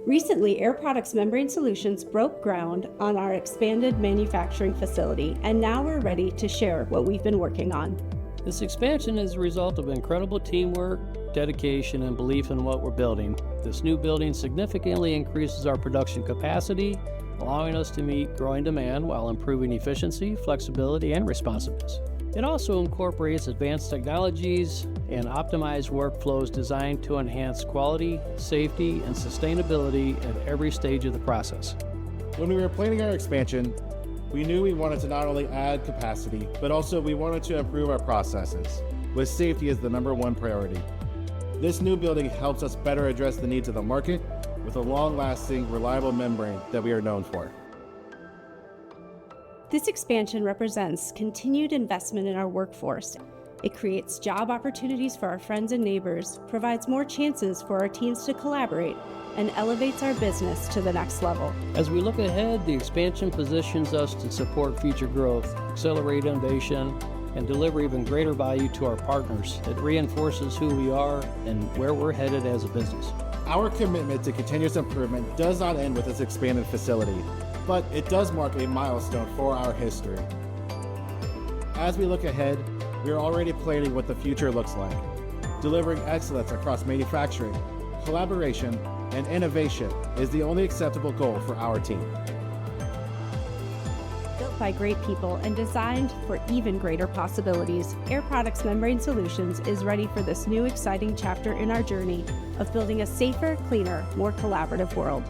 Recently, Air Products Membrane Solutions broke ground on our expanded manufacturing facility, and now we're ready to share what we've been working on. This expansion is a result of incredible teamwork, dedication, and belief in what we're building. This new building significantly increases our production capacity, allowing us to meet growing demand while improving efficiency, flexibility, and responsiveness. It also incorporates advanced technologies and optimized workflows designed to enhance quality, safety, and sustainability at every stage of the process. When we were planning our expansion, we knew we wanted to not only add capacity, but also we wanted to improve our processes, with safety as the #1 priority. This new building helps us better address the needs of the market with a long-lasting, reliable membrane that we are known for. This expansion represents continued investment in our workforce. It creates job opportunities for our friends and neighbors, provides more chances for our teams to collaborate, and elevates our business to the next level. As we look ahead, the expansion positions us to support future growth, accelerate innovation, and deliver even greater value to our partners. It reinforces who we are and where we're headed as a business. Our commitment to continuous improvement does not end with this expanded facility, but it does mark a milestone for our history. As we look ahead, we are already planning what the future looks like, delivering excellence across manufacturing, collaboration, and innovation is the only acceptable goal for our team. Built by great people and designed for even greater possibilities, Air Products Membrane Solutions is ready for this new exciting chapter in our journey of building a safer, cleaner, more collaborative world.